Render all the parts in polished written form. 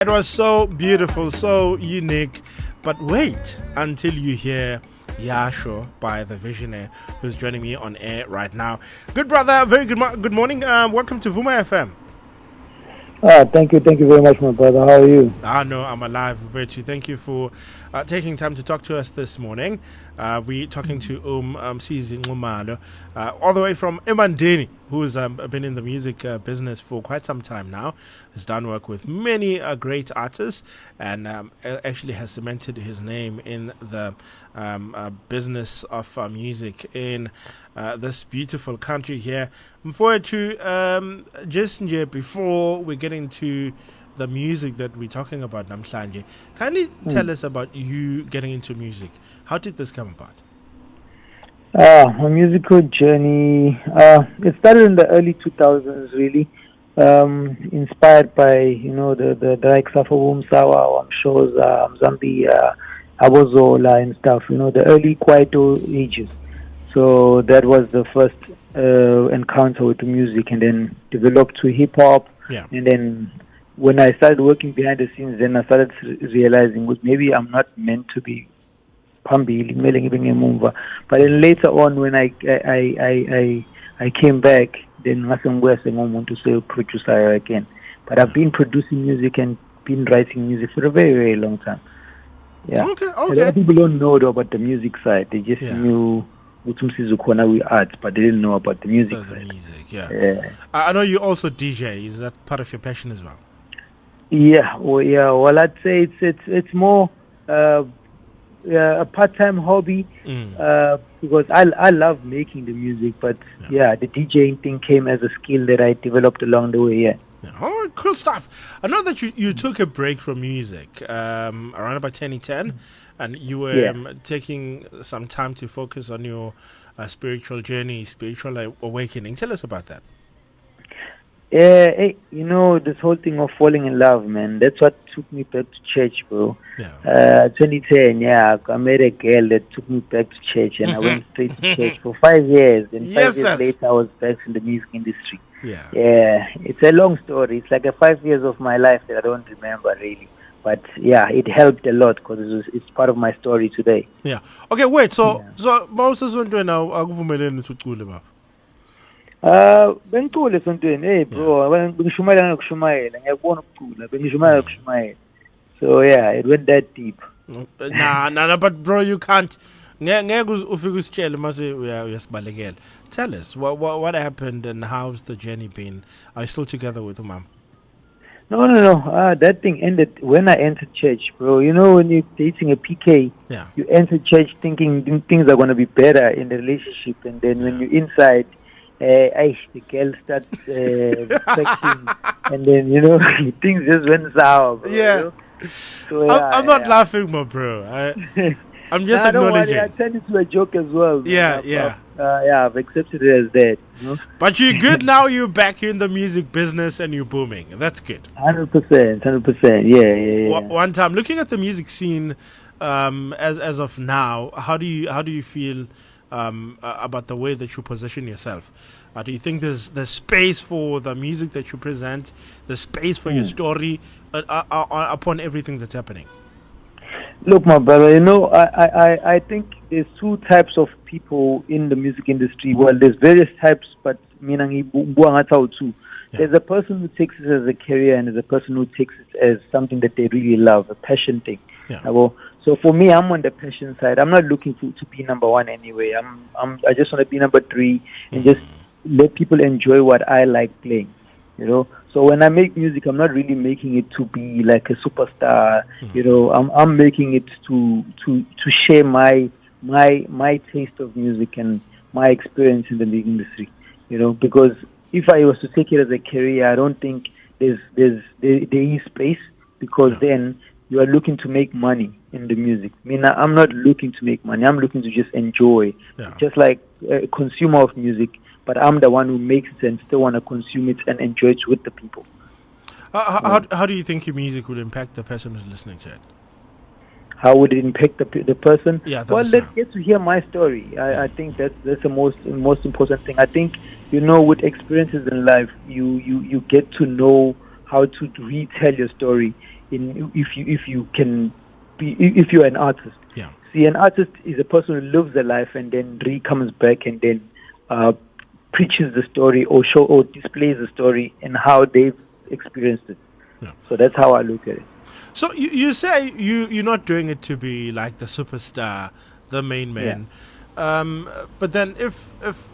It was so beautiful, so unique. But wait until you hear YASHO by Thevisionair, who's joining me on air right now. Good brother, very good morning. Welcome to Vuma FM. Thank you very much, my brother. How are you? No, I'm alive and virtue. Thank you for taking time to talk to us this morning. We're talking to Sizi Ngumalo, all the way from Mgenge, who's been in the music business for quite some time now. Has done work with many great artists and actually has cemented his name in the business of music in this beautiful country here. I'm forward to just before we get into the music that we're talking about, Namhlanje, kindly tell us about you getting into music. How did this come about? My musical journey, it started in the early 2000s, really. Inspired by, the likes of Wumsawa, Shoza, Zambia, Abozola and stuff, the early Kwaito ages. So that was the first encounter with the music, and then developed to hip-hop. Yeah. And then when I started working behind the scenes, then I started realizing maybe I'm not meant to be Pambili, but then later on when I came back, then I want to say producer again. But I've been producing music and been writing music for a very, very long time. Yeah. Okay. A lot of people don't know about the music side. They just knew we art, but they didn't know about the music side. Yeah. I know you also DJ. Is that part of your passion as well? Yeah. Well, I'd say it's more a part-time hobby because I love making the music, but the DJing thing came as a skill that I developed along the way. Yeah. All right, cool stuff. I know that you took a break from music around about 2010, and you were taking some time to focus on your spiritual journey, spiritual awakening. Tell us about that. Hey, this whole thing of falling in love, man, that's what took me back to church, bro. 2010, I met a girl that took me back to church, and I went straight to church for 5 years. And 5 years later, I was back in the music industry. Yeah, it's a long story. It's like 5 years of my life that I don't remember really. But it helped a lot because it's part of my story today. Yeah. Okay, wait. So Moses went to now. Bengicule esontweni, hey bro, bengishumayela ngokushumayela, ngiyakubona ukucula, bengishumayela ngokushumayela. So it went that deep. Nah, but bro, you can't. Ngeke ufike usitshele mase uyasibalekela. Tell us what happened and how's the journey been? Are you still together with mom? No. That thing ended when I entered church, bro. When you're dating a PK, you enter church thinking things are gonna be better in the relationship, and then when you're inside, the girl starts sexting, and then things just went sour, bro. Yeah. So, I'm not laughing, my bro. I'm just acknowledging. I turned it into a joke as well. Yeah. I've accepted it as that. But you're good now. You're back in the music business and you're booming. That's good. 100%. Yeah. One time, looking at the music scene, as of now, how do you feel about the way that you position yourself? Do you think there's space for the music that you present, the space for your story upon everything that's happening? Look, my brother, I think there's two types of people in the music industry. Well, there's various types, but two. There's a person who takes it as a career, and there's a person who takes it as something that they really love, a passion thing. So for me, I'm on the passion side. I'm not looking to be number one anyway. I just want to be number 3 and just let people enjoy what I like playing. So when I make music, I'm not really making it to be like a superstar. I'm making it to share my taste of music and my experience in the music industry. Because if I was to take it as a career, I don't think there is space, because then you are looking to make money in the music. I'm not looking to make money. I'm looking to just enjoy, just like a consumer of music. But I'm the one who makes it and still want to consume it and enjoy it with the people. How do you think your music will impact the person who's listening to it? How would it impact the person? Well, let's get to hear my story. I think that's the most important thing. I think with experiences in life, you get to know how to retell your story in if you can be, if you're an artist. Yeah. See, an artist is a person who lives a life and then comes back and then preaches the story or displays the story and how they've experienced it. Yeah. So that's how I look at it. So you say you're not doing it to be like the superstar, the main man. But then if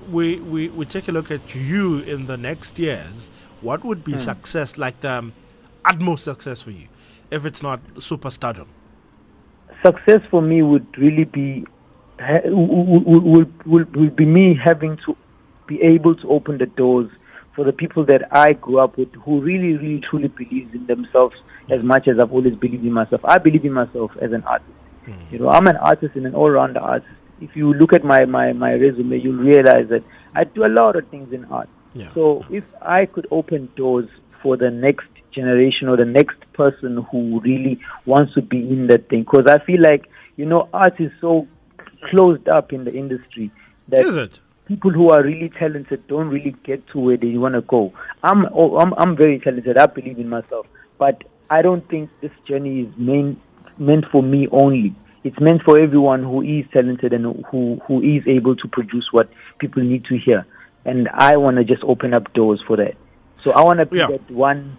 we take a look at you in the next years, what would be success, like the utmost success for you, if it's not superstardom? Success for me would really be would be me having to be able to open the doors for the people that I grew up with, who really, really, truly believes in themselves as much as I've always believed in myself. I believe in myself as an artist. You know, I'm an artist and an all-rounder artist. If you look at my resume, you'll realize that I do a lot of things in art. Yeah. So if I could open doors for the next generation or the next person who really wants to be in that thing, because I feel like, you know, art is so closed up in the industry that Is it? people who are really talented don't really get to where they want to go. I'm very talented. I believe in myself, but I don't think this journey is meant for me only. It's meant for everyone who is talented and who is able to produce what people need to hear. And I want to just open up doors for that. So I want to be that one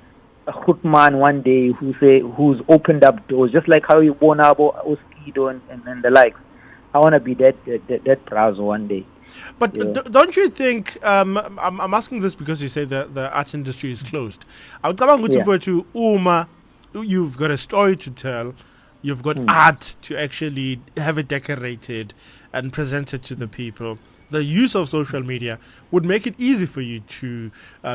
man one day who's opened up doors, just like how you Bonabo, Oskido, and the likes. I want to be that browser one day. But don't you think, I'm asking this because you say that the art industry is closed. I would come to Uma, you've got a story to tell, you've got art to actually have it decorated and presented to the people. The use of social media would make it easy for you to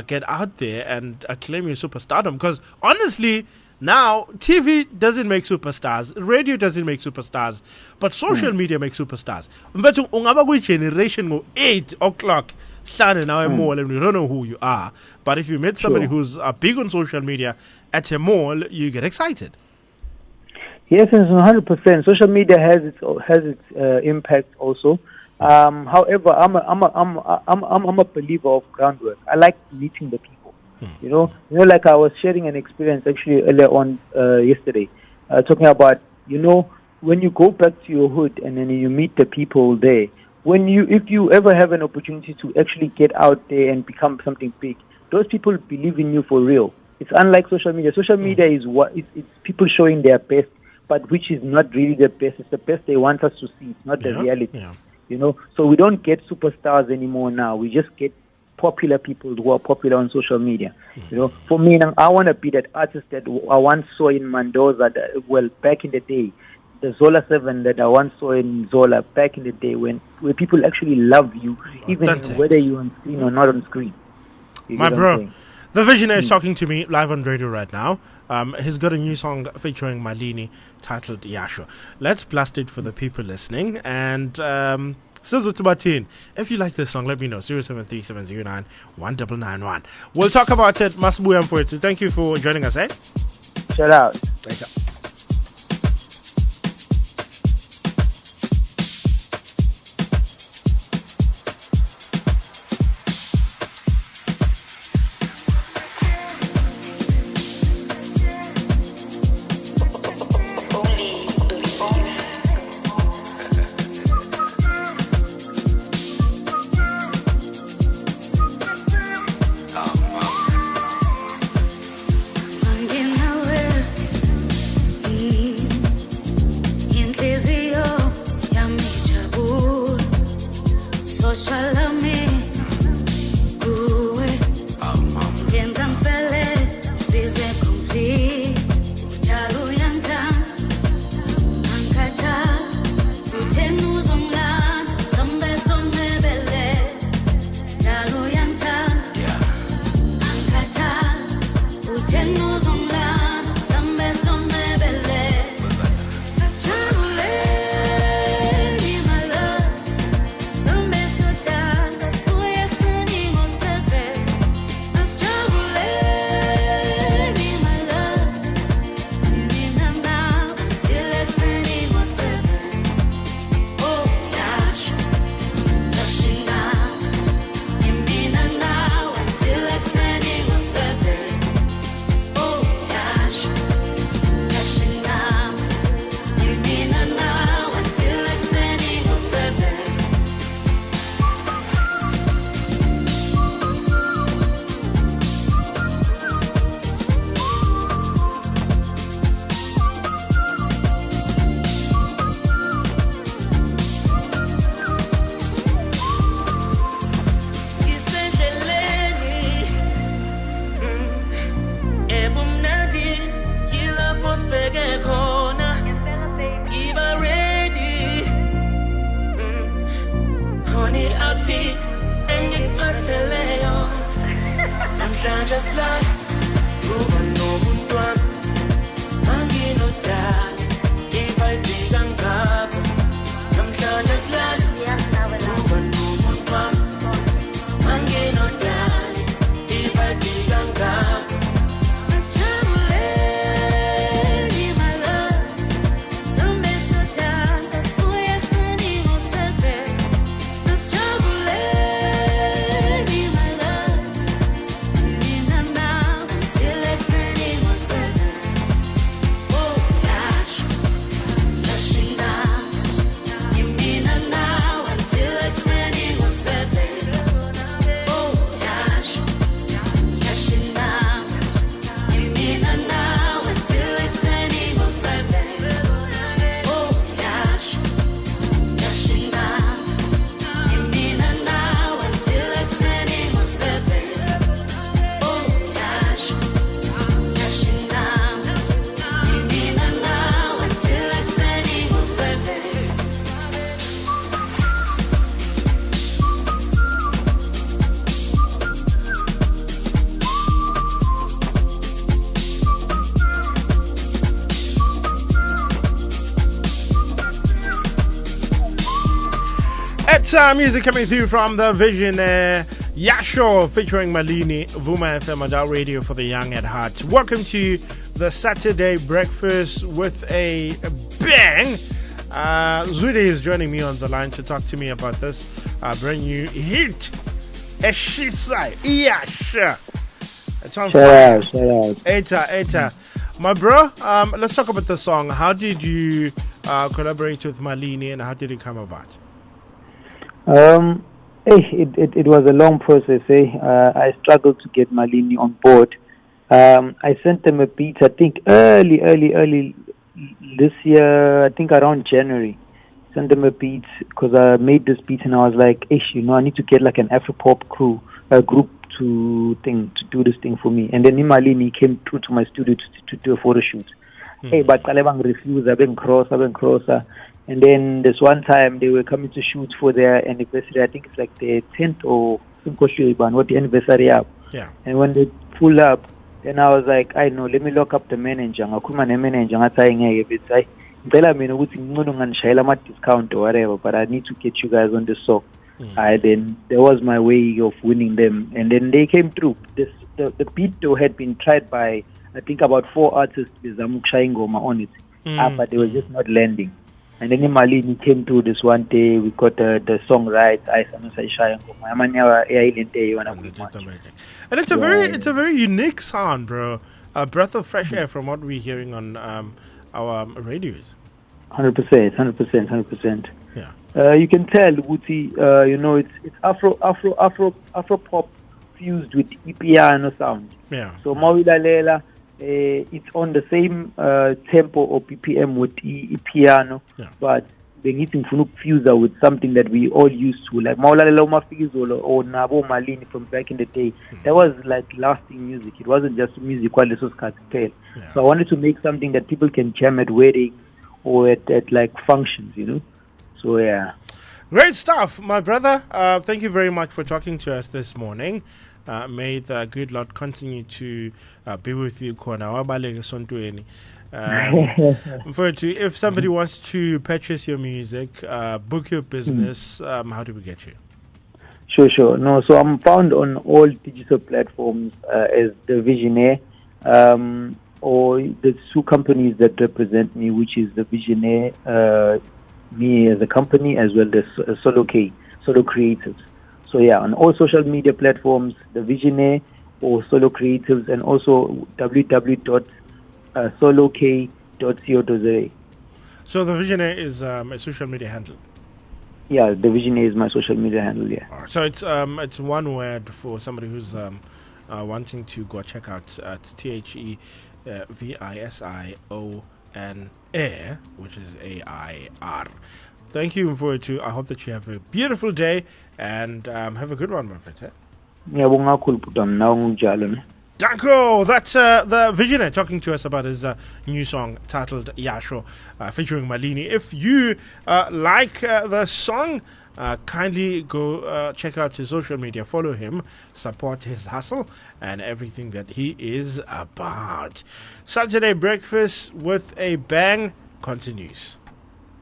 get out there and claim your superstardom. Because honestly, now TV doesn't make superstars, radio doesn't make superstars, but social media makes superstars. Mfethu ungaba kwi generation ngo 8 o'clock hlane nawe mall and we don't know who you are. But if you met somebody who's big on social media at a mall, you get excited. Yes, 100%. Social media has its impact also. However, I'm a believer of groundwork. I like meeting the people. You know, like I was sharing an experience actually earlier on yesterday, talking about, you know, when you go back to your hood and then you meet the people there. If you ever have an opportunity to actually get out there and become something big, those people believe in you for real. It's unlike social media. Social media is it's people showing their best, but which is not really the best. It's the best they want us to see. It's not the reality. Yeah. You know, so we don't get superstars anymore now. We just get popular people who are popular on social media. You know, for me, I want to be that artist that I once saw in Mendoza, back in the day, the Zola 7 that I once saw in Zola back in the day, where people actually love you, even whether you're on screen or not on screen. My bro, Thevisionair is talking to me live on radio right now. He's got a new song featuring Malini titled YASHO. Let's blast it for the people listening. And if you like this song, let me know. 0737091991. We'll talk about it. Masbuyam for it. So thank you for joining us, eh? Shout out. Later. It's music coming through from Thevisionair, YASHO featuring Malini, Vuma FM Adult Radio for the young at heart. Welcome to the Saturday breakfast with a bang. Zude is joining me on the line to talk to me about this brand new hit. Eshisai, YASHO. It's on fire. Shout out. Eta. My bro, let's talk about the song. How did you collaborate with Malini and how did it come about? It was a long process. I struggled to get Malini on board. I sent them a beat, I think early this year, I think around January. Sent them a beat because I made this beat and I was like, I need to get like an Afropop group to do this thing for me. And then Malini came through to my studio to do a photo shoot. But Kalebang refused, I've been crosser. And then this one time they were coming to shoot for their anniversary. I think it's like the 10th or what the anniversary up. Yeah. And when they pull up, then I was like, I know, let me lock up the manager. Discount or whatever, but I need to get you guys on the song. Then there was my way of winning them, and then they came through. The beat though had been tried by I think about 4 artists with Zamuk on it, but they were just not landing. And then Malini came through this one day. We got the song right. And it's a very unique sound, bro. A breath of fresh air from what we're hearing on our radios. 100%. Yeah. You can tell, Wuti. It's Afro pop fused with piano sound. Yeah. So Mawila Lela. It's on the same tempo or BPM with piano, but they need to fuse with something that we all used to, like Maulala Mafizo or Nabo Malini from back in the day. That was like lasting music. It wasn't just music while this was cartel. So I wanted to make something that people can jam at weddings or at like functions, So yeah. Great stuff, my brother. Thank you very much for talking to us this morning. May the good Lord continue to be with you. If somebody wants to purchase your music, book your business, how do we get you? Sure. No, so I'm found on all digital platforms as Thevisionair, or the 2 companies that represent me, which is Thevisionair, me as a company, as well as Solo Creatives. So yeah, on all social media platforms, Thevisionair or Solo Creatives, and also www.solok.co.za. So Thevisionair is a social media handle. Yeah, Thevisionair is my social media handle. Yeah. Right. So it's one word for somebody who's wanting to go check out Thevision, which is AIR. Thank you for it too. I hope that you have a beautiful day and have a good one, my friend. Yeah, Danko, that's the Visionair talking to us about his new song titled YASHO, featuring Malini. If you like the song, kindly go check out his social media, follow him, support his hustle and everything that he is about. Saturday Breakfast with a Bang continues.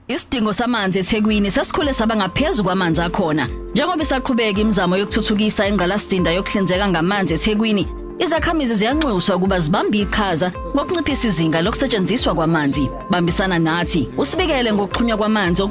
Isidingo samanzi eThekwini sasikhule saba ngaphezulu kwamanzi akhona. Njengoba isaqhubeka imizamo yokuthuthukisa ingqalasizinda yokuhlinzeka ngamanzi eThekwini, izakhamizi ziyanxuswa ukuba zibambe iqhaza ngokunciphisa izinga lokusetshenziswa kwamanzi. Bambisana nathi usibikele ngokuxhunywa kwamanzi